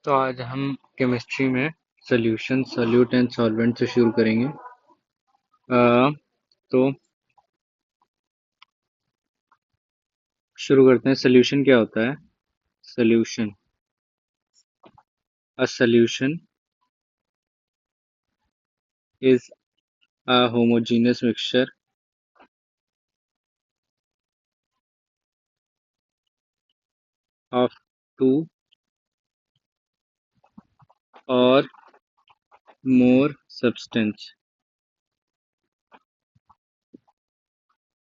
तो आज हम केमिस्ट्री में सॉल्यूशन सॉल्यूट एंड सॉल्वेंट से शुरू करेंगे। तो शुरू करते हैं। सॉल्यूशन क्या होता है? Solution, a solution is a homogeneous mixture of two or more substance.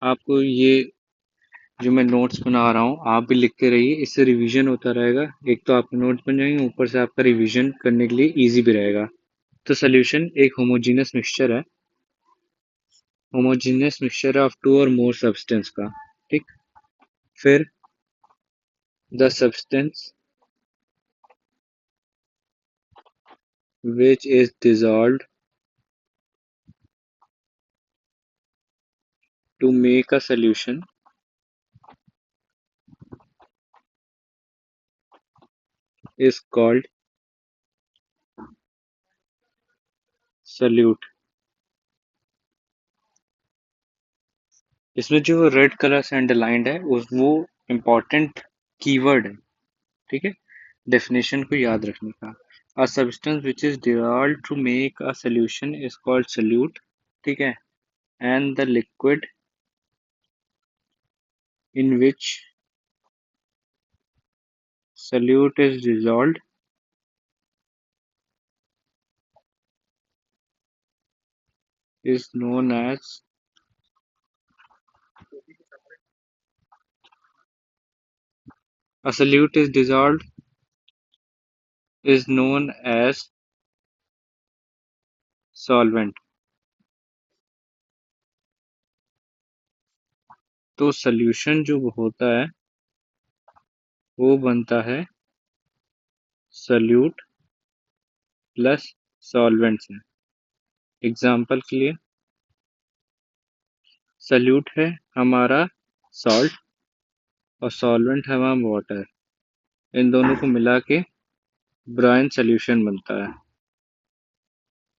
आपको ये जो मैं नोट्स बना रहा हूँ आप भी लिखते रहिए, इससे रिवीजन होता रहेगा। एक तो आपके नोट्स बन जाएंगे, ऊपर से आपका रिवीजन करने के लिए इजी भी रहेगा। तो सॉल्यूशन एक होमोजेनियस मिक्सचर है, homogeneous mixture of two or more substance का। ठीक। फिर the substance which is dissolved to make a solution is called solute। इसमें जो रेड कलर से अंडरलाइंड है उस वो इम्पोर्टेंट कीवर्ड है। ठीक है, डेफिनेशन को याद रखने का। A substance which is dissolved to make a solution is called solute। ठीक है, and the liquid in which solute is dissolved is known as a solute is dissolved is known as solvent। तो solution जो होता है वो बनता है solute plus solvent से। एग्जाम्पल के लिए, सॉल्यूट है हमारा सॉल्ट और सॉल्वेंट है हमारा वाटर। इन दोनों को मिला के ब्राइन सॉल्यूशन बनता है।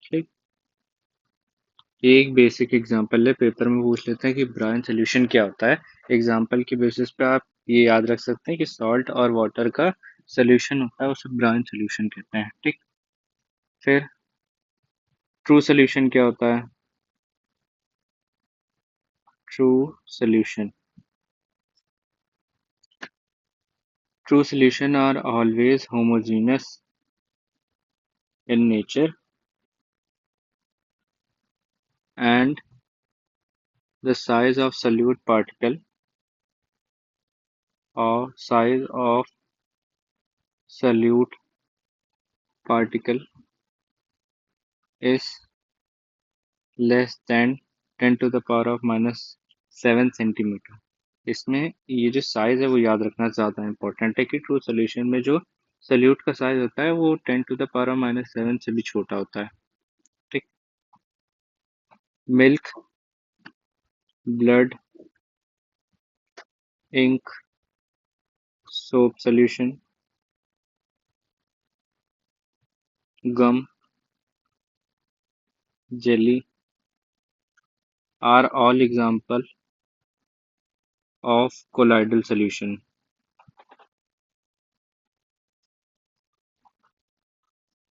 ठीक, ये एक बेसिक एग्जाम्पल है, पेपर में पूछ लेते हैं कि ब्राइन सॉल्यूशन क्या होता है। एग्जाम्पल की बेसिस पे आप ये याद रख सकते हैं कि सॉल्ट और वाटर का सॉल्यूशन होता है, उसे ब्राइन सॉल्यूशन कहते हैं। ठीक। फिर ट्रू सॉल्यूशन क्या होता है? True solution, true solutions are always homogeneous in nature and the size of solute particle or size of solute particle is less than 10 to the power of minus 7 centimetre. इसमें ये जो size है वो याद रखना ज़्यादा इम्पोर्टेंट है कि ट्रू सोल्यूशन में जो सोल्यूट का साइज होता है वो 10 to the power of minus 7 से भी छोटा होता है। ठीक। Milk, blood, ink, soap solution, gum, jelly are all example of colloidal solution।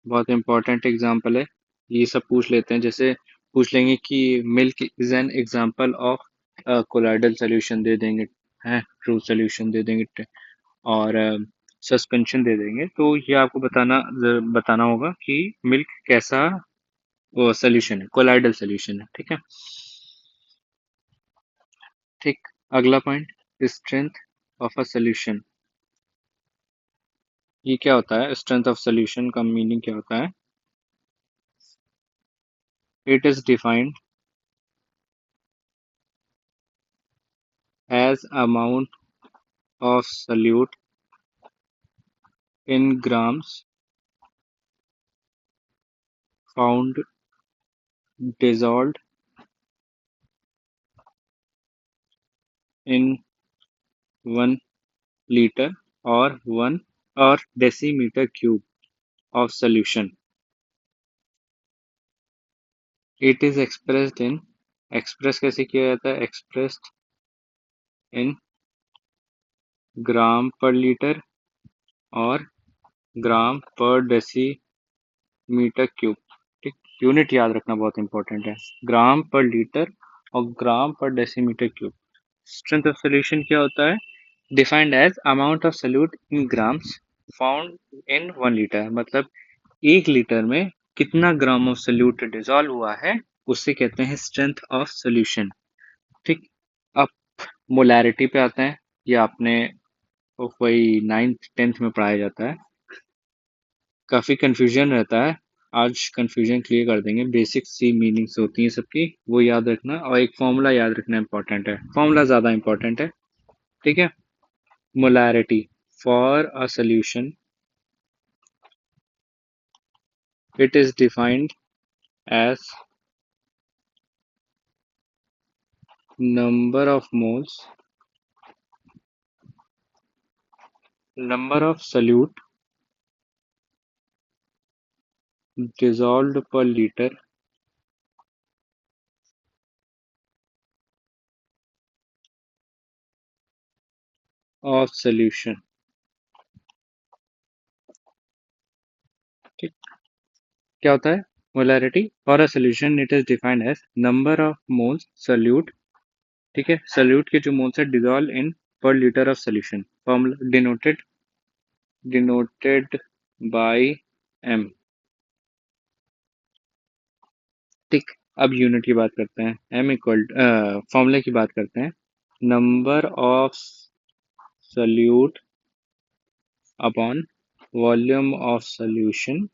बहुत इंपॉर्टेंट एग्जाम्पल है, ये सब पूछ लेते हैं। जैसे पूछ लेंगे कि milk is an example of colloidal solution, दे देंगे है ट्रू सोल्यूशन दे देंगे, और सस्पेंशन दे देंगे। तो ये आपको बताना होगा कि मिल्क कैसा सोल्यूशन है, कोलाइडल सोल्यूशन है। ठीक है। ठीक। अगला point, strength of a solution. ये क्या होता है? स्ट्रेंथ ऑफ सोल्यूशन का मीनिंग क्या होता है? It is defined as amount of solute in grams found dissolved in 1 liter or 1 or decimeter cube। of solution. It is expressed in, express कैसे किया जाता है, expressed in ग्राम पर लीटर और ग्राम पर डेसीमीटर क्यूब। ठीक, unit याद रखना बहुत इंपॉर्टेंट है, ग्राम पर लीटर और gram per decimetre cube. Strength of solution क्या होता है, defined as amount of solute in grams found in 1 litre, मतलब 1 लीटर में कितना ग्राम ऑफ सॉल्यूट डिजॉल्व हुआ है, उससे कहते हैं स्ट्रेंथ ऑफ सॉल्यूशन। ठीक, अब मोलैरिटी पे आते हैं, ये आपने वही 9th 10th में पढ़ाया जाता है, काफी कंफ्यूजन रहता है। आज कंफ्यूजन क्लियर कर देंगे, बेसिक सी मीनिंग्स होती हैं सबकी, वो याद रखना, और एक फॉर्मूला याद रखना इंपॉर्टेंट है, फॉर्मूला ज्यादा इंपॉर्टेंट है। ठीक है, molarity for a solution, it is defined as number of moles, number of solute dissolved per liter of solution। ठीक, क्या होता है molarity for a solution, it is defined as number of moles solute. ठीक है, solute के जो moles है dissolve in per litre of solution, formula denoted by M. ठीक, अब यूनिट की बात करते हैं, एम इक्वल फॉर्मूले की बात करते हैं, number of solute upon volume of solution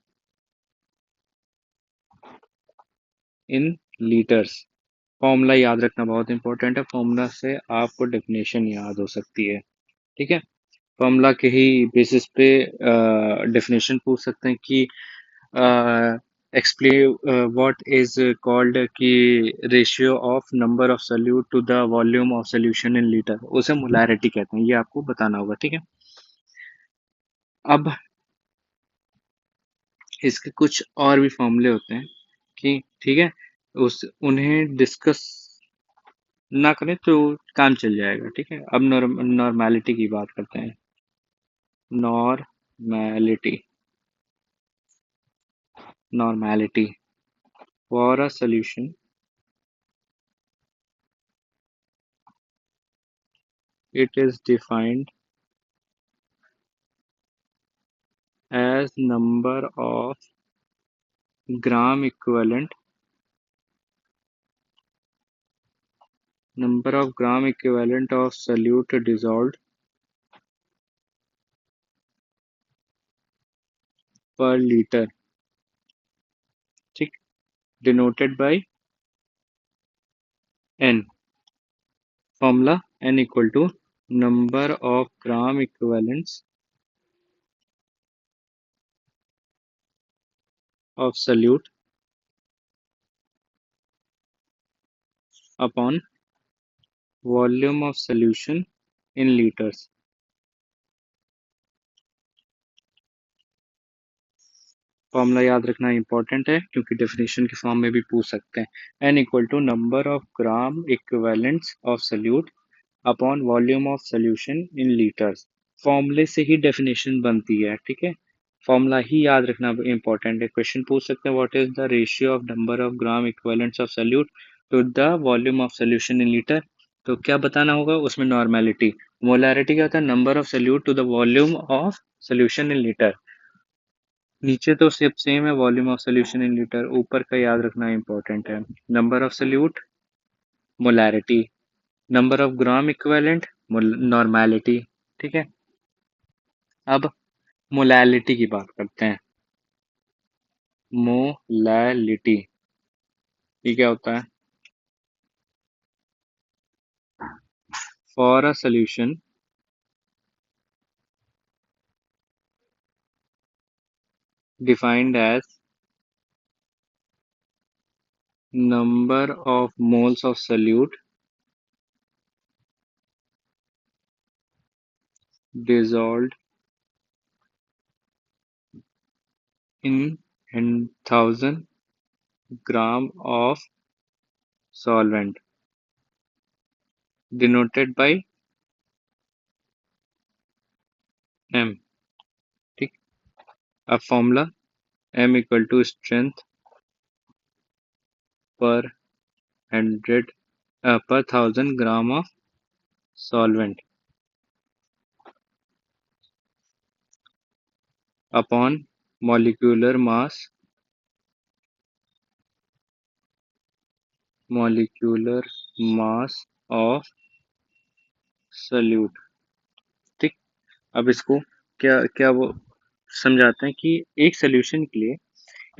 in litres. Formula याद रखना बहुत इंपॉर्टेंट है, फॉर्मूला से आपको डेफिनेशन याद हो सकती है। ठीक है, फॉर्मूला के ही बेसिस पे डेफिनेशन पूछ सकते हैं कि एक्सप्लेन व्हाट इज कॉल्ड कि ratio of number of solute to the volume of solution in litre, उसे मोलैरिटी कहते हैं, ये आपको बताना होगा। ठीक है, अब इसके कुछ और भी फॉर्मूले होते हैं कि ठीक है, उस उन्हें डिस्कस ना करें तो काम चल जाएगा। ठीक है, अब नॉर्मैलिटी की बात करते हैं, normality, normality for a solution, it is defined as number of gram equivalent, number of gram equivalent of solute dissolved per liter। ठीक, denoted by n, formula n equal to number of gram equivalents of solute upon volume of solution in liters। Formula याद रखना important है क्योंकि definition के form में भी पूछ सकते हैं, n equal to number of gram equivalents of solute upon volume of solution in litres. फॉर्मूले से ही डेफिनेशन बनती है। ठीक है, फॉर्मूला ही याद रखना इंपॉर्टेंट है, क्वेश्चन पूछ सकते हैं what is the ratio of number of gram equivalents of solute to the volume of solution in litre, तो क्या बताना होगा उसमें, नॉर्मेलिटी। मोलैरिटी क्या होता है, number of solute to the volume of solution in litre. नीचे तो सब सेम है, volume of solution in litre, ऊपर का याद रखना इंपॉर्टेंट है, number of solute molarity, number of gram equivalent normality. ठीक है, अब मोलैलिटी की बात करते हैं, मोलैलिटी ये क्या होता है, for a solution defined as number of moles of solute dissolved in 1000 gram of solvent denoted by m. ठीक, अब formula m equal to strength per 1000 gram of solvent upon molecular mass of solute। ठीक, अब इसको क्या क्या वो समझाते हैं कि एक सोल्यूशन के लिए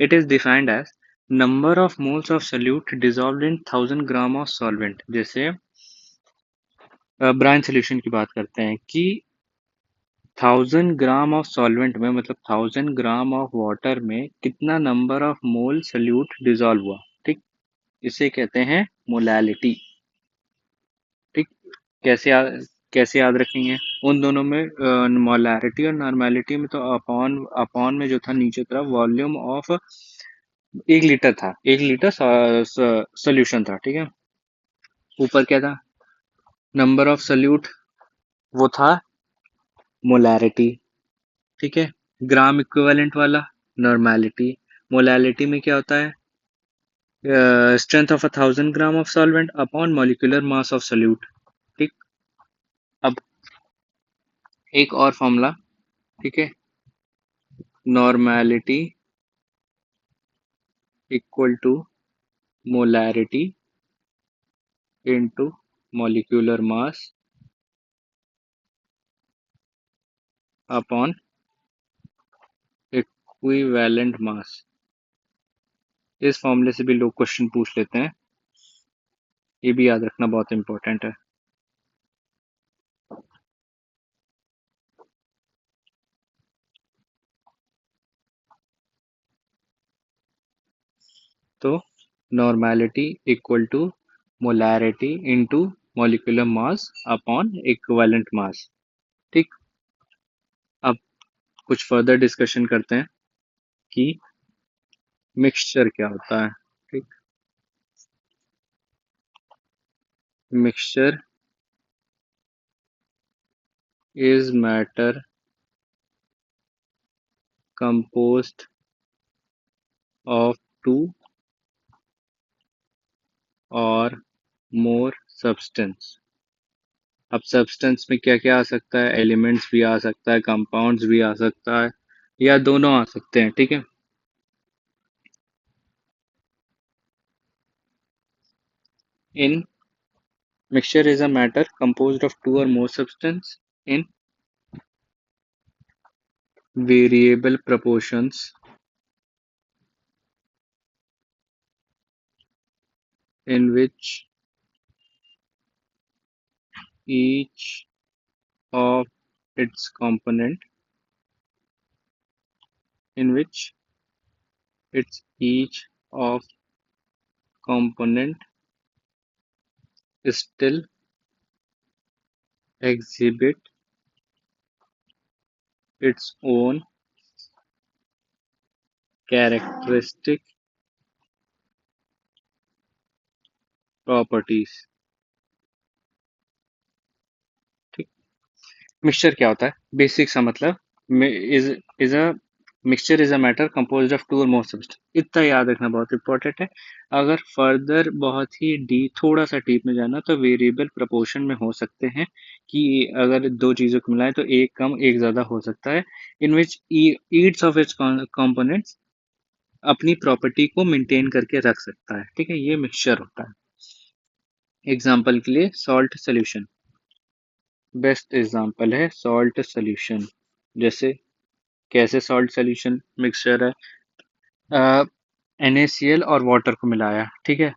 it is defined as number of moles of solute dissolved in 1000 gram of solvent. जैसे ब्राइन सोल्यूशन की बात करते हैं कि 1000 ग्राम ऑफ सॉल्वेंट में मतलब 1000 ग्राम ऑफ वाटर में कितना number of mole solute dissolve हुआ। ठीक, इसे कहते हैं मोलैलिटी। ठीक, कैसे कैसे याद रखेंगे उन दोनों में मोलैरिटी और नॉर्मेलिटी में? तो अपॉन अपॉन में जो था नीचे तरफ वॉल्यूम ऑफ 1 लीटर था, 1 लीटर सोल्यूशन था। ठीक है, ऊपर क्या था? नंबर ऑफ सोल्यूट, वो था मोलैरिटी। ठीक है, ग्राम इक्विवेलेंट वाला नॉर्मेलिटी। मोलैलिटी में क्या होता है? Strength of 1000 gram of solvent upon molecular mass of solute. ठीक, अब एक और फॉर्मूला। ठीक है, normality equal to molarity into molecular mass upon equivalent mass. इस फॉर्मूले से भी लोग क्वेश्चन पूछ लेते हैं, ये भी याद रखना बहुत इंपॉर्टेंट है। तो normality equal to molarity into molecular mass upon equivalent mass. ठीक, अब कुछ फर्दर डिस्कशन करते हैं कि मिक्सचर क्या होता है। ठीक, mixture is matter composed of two or more substance। अब सब्सटेंस में क्या क्या आ सकता है? एलिमेंट्स भी आ सकता है, कंपाउंड्स भी आ सकता है, या दोनों आ सकते हैं। ठीक है, इन mixture is a matter composed of two or more substance in variable proportions in which each of its component in which its each of component still exhibit its own characteristic properties। ठीक, mixture क्या होता है? Basic सा मतलब is is a mixture is a matter composed of two or more substance. इतना याद रखना बहुत इंपॉर्टेंट है। अगर फर्दर बहुत ही थोड़ा सा डीप में जाना तो वेरिएबल प्रोपोर्शन में हो सकते हैं कि अगर दो चीजों को मिलाएं तो एक कम एक ज्यादा हो सकता है। In which each of its components अपनी प्रॉपर्टी को मेंटेन करके रख सकता है। ठीक है, ये मिक्सचर होता है। एग्जाम्पल के लिए सॉल्ट सोल्यूशन बेस्ट एग्जाम्पल है, सॉल्ट सोल्यूशन। जैसे कैसे सॉल्ट सोल्यूशन मिक्सचर है? NaCl और वाटर को मिलाया। ठीक है,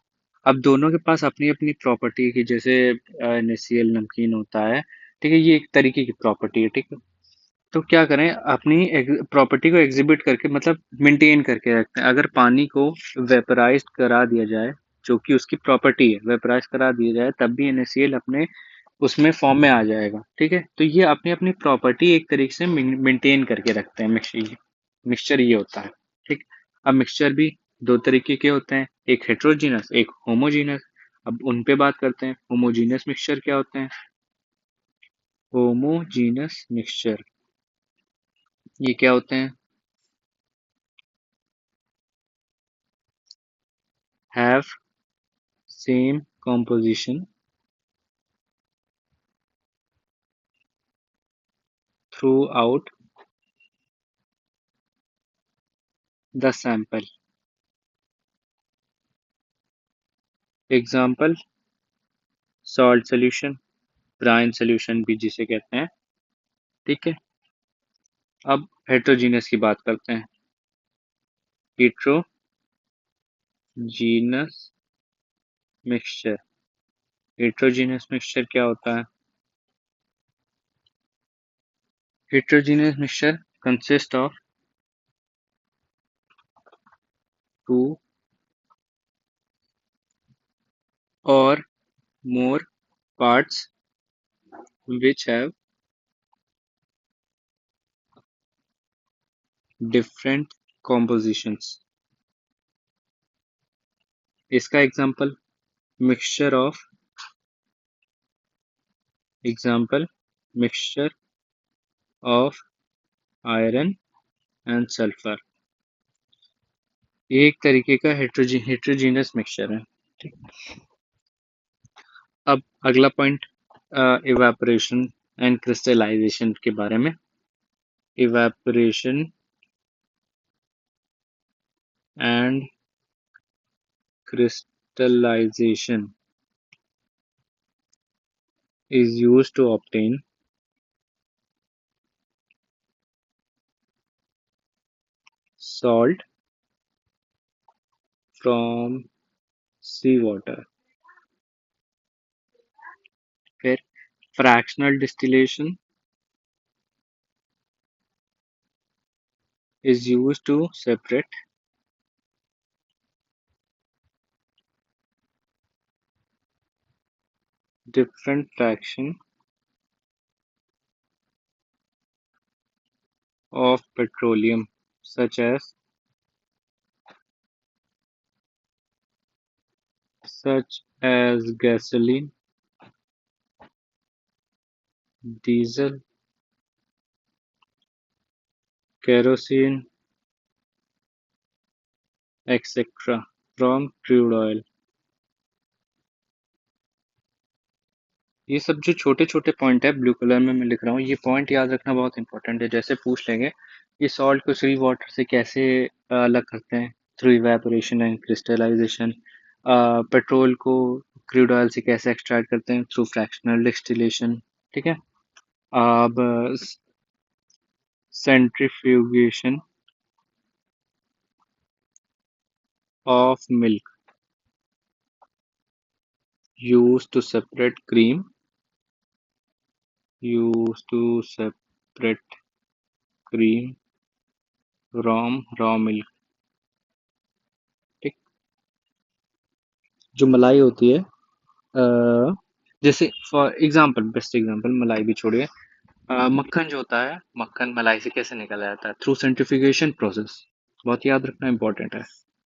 अब दोनों के पास अपनी अपनी प्रॉपर्टी की, जैसे NaCl नमकीन होता है। ठीक है, ये एक तरीके की प्रॉपर्टी है। ठीक है, तो क्या करें, अपनी प्रॉपर्टी को एग्जिबिट करके मतलब मेंटेन करके रखते हैं। अगर पानी को वेपराइज करा दिया जाए, जो कि उसकी प्रॉपर्टी है, वेपराइज करा दिया जाए, तब भी NaCl अपने उसमें फॉर्म में आ जाएगा। ठीक है, तो ये अपनी अपनी प्रॉपर्टी एक तरीके से मेंटेन करके रखते हैं। मिक्सचर ये होता है। ठीक। अब मिक्सचर भी दो तरीके के होते हैं, एक हेट्रोजीनस एक होमोजीनस। अब उन पे बात करते हैं, होमोजीनस मिक्सचर क्या होते हैं। होमोजीनस मिक्सचर ये क्या होते हैं। Have same composition throughout the sample। Example, salt solution, brine solution भी जिसे कहते हैं। ठीक है। अब हेट्रोजीनस की बात करते हैं। हेट्रोजीनस मिक्सचर, हेट्रोजीनस मिक्सचर क्या होता है। Heterogeneous mixture consist of two or more parts which have different compositions। इसका example, mixture of, example mixture of iron and sulphur. ये एक तरीके का हेट्रोजीनस मिक्सचर है। ठीक। अब अगला पॉइंट, इवेपोरेशन एंड क्रिस्टलाइजेशन के बारे में। Evaporation and crystallization is used to obtain salt from seawater। फिर fractional distillation is used to separate different fraction of petroleum such as gasoline, diesel, kerosene, etc. from crude oil। ये सब जो छोटे छोटे point है ब्लू कलर में मैं लिख रहा हूँ, ये पॉइंट याद रखना बहुत इंपॉर्टेंट है। जैसे पूछ लेंगे ये सॉल्ट को सी वाटर से कैसे अलग करते हैं, through evaporation and crystallisation. Petrol को क्रूड ऑयल से कैसे एक्सट्रैक्ट करते हैं, थ्रू फ्रैक्शनल डिस्टिलेशन। ठीक है। अब centrifugation of milk used to separate cream, used to separate cream from raw milk। ठीक। जो मलाई होती है, जैसे फॉर एग्जांपल, बेस्ट एग्जांपल मलाई भी छोड़िए, मक्खन जो होता है, मक्खन मलाई से कैसे निकाला जाता है, थ्रू सेंट्रीफ्यूगेशन प्रोसेस। बहुत याद रखना इंपॉर्टेंट है।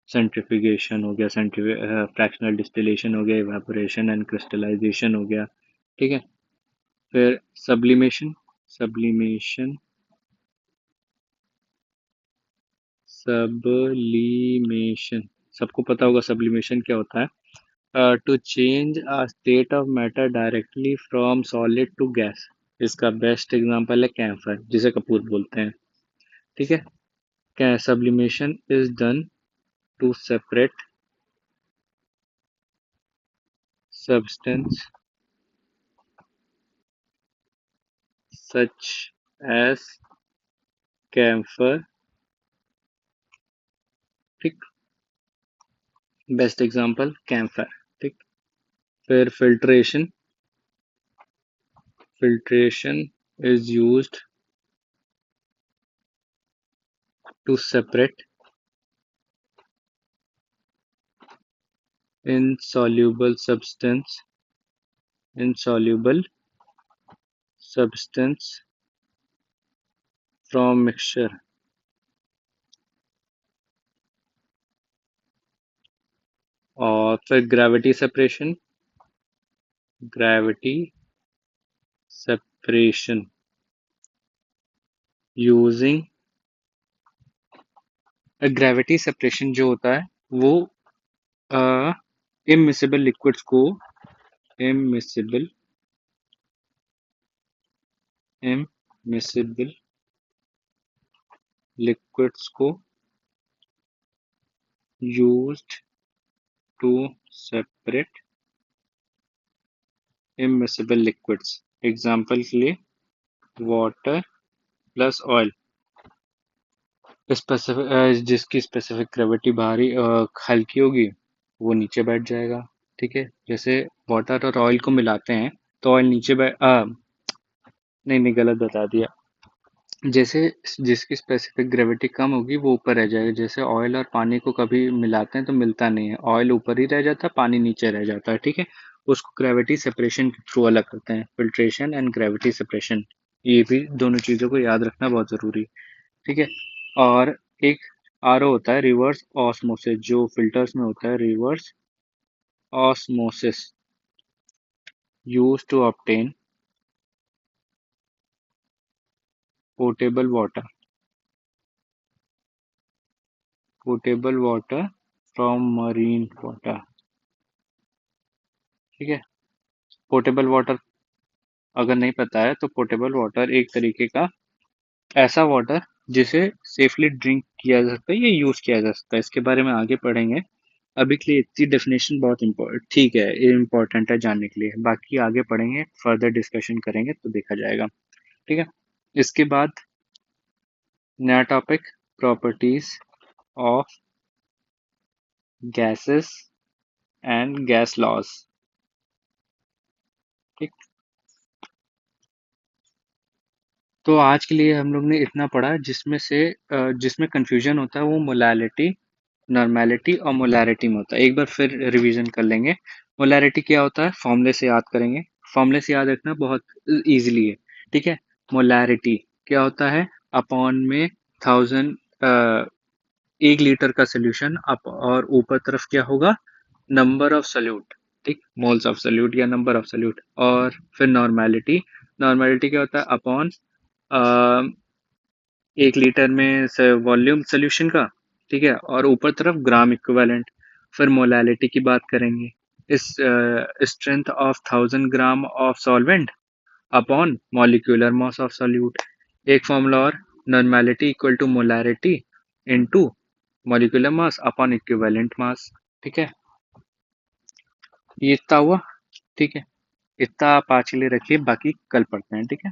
सेंट्रीफ्यूगेशन हो गया, फ्रैक्शनल डिस्टिलेशन हो गया, इवेपोरेशन एंड क्रिस्टलाइजेशन हो गया। ठीक है। फिर सब्लिमेशन, सब्लिमेशन सब्लिमेशन सबको पता होगा सब्लिमेशन क्या होता है। To change a state of matter directly from solid to gas. इसका बेस्ट एग्जांपल है कैम्फर, जिसे कपूर बोलते हैं। ठीक है। क्या sublimation is done to separate substance such as camphor। ठीक। Best example camphor. ठीक। फिर filtration, filtration is used to separate insoluble substance, insoluble substance from mixture। और फिर gravity separation using gravity separation जो होता है वो इमिसिबल लिक्विड्स को इमिसिबल इमिसिबल लिक्विड्स को used to separate immiscible liquids. Example के लिए वाटर प्लस ऑयल स्पेसिफिक जिसकी स्पेसिफिक ग्रेविटी बाहरी हल्की होगी वो नीचे बैठ जाएगा। ठीक है, जैसे वाटर और ऑयल को मिलाते हैं तो ऑयल नीचे नहीं गलत बता दिया। जैसे जिसकी स्पेसिफिक ग्रेविटी कम होगी वो ऊपर रह जाएगा। जैसे ऑयल और पानी को कभी मिलाते हैं तो मिलता नहीं है, ऑयल ऊपर ही रह जाता है, पानी नीचे रह जाता है। ठीक है, उसको ग्रेविटी सेपरेशन के थ्रू अलग करते हैं, फिल्ट्रेशन एंड ग्रेविटी सेपरेशन। ये भी दोनों चीज़ों को याद रखना बहुत ज़रूरी है। ठीक है, और एक आरओ होता है, रिवर्स ऑस्मोसिस, जो फिल्टर्स में होता है, reverse osmosis use to obtain portable water from marine water. ठीक है, पोर्टेबल वाटर अगर नहीं पता है तो पोर्टेबल वाटर एक तरीके का ऐसा वाटर जिसे सेफली ड्रिंक किया जा सकता है या यूज किया जा सकता है। इसके बारे में आगे पढ़ेंगे। अभी के लिए इतनी डेफिनेशन बहुत ठीक है, इम्पोर्टेंट है जानने के लिए। बाकी आगे पढ़ेंगे, फर्दर डिस्कशन करेंगे तो देखा जाएगा। ठीक है, इसके बाद नया topic, properties of gases and gas laws. ठीक, तो आज के लिए हम लोग ने इतना पढ़ा जिसमें कंफ्यूजन होता है वो मोलालिटी, नॉर्मेलिटी और मोलारिटी में होता है। एक बार फिर रिवीजन कर लेंगे। मोलारिटी क्या होता है, फॉर्मूले से याद करेंगे। फॉर्मूले से याद रखना बहुत इजीली है। ठीक है, मोलारिटी क्या होता है, अपॉन में 1000, 1 लीटर का सोल्यूशन अप और ऊपर तरफ क्या होगा, नंबर ऑफ सोल्यूट। ठीक, मोल्स ऑफ सोल्यूट या नंबर ऑफ सोल्यूट। और फिर नॉर्मेलिटी, नॉर्मेलिटी क्या होता है, अपॉन 1 लीटर में वॉल्यूम सोल्यूशन का। ठीक है, और ऊपर तरफ ग्राम इक्विवेलेंट। फिर मोलालिटी की बात करेंगे, इस strength of 1000 gram of solvent upon molecular mass of solute. एक फॉर्मूला और, normality equal to molarity into molecular mass upon equivalent mass. ठीक है, ये इतना हुआ। ठीक है, इतना आप आज के लिए रखिए, बाकी कल पढ़ते हैं। ठीक है।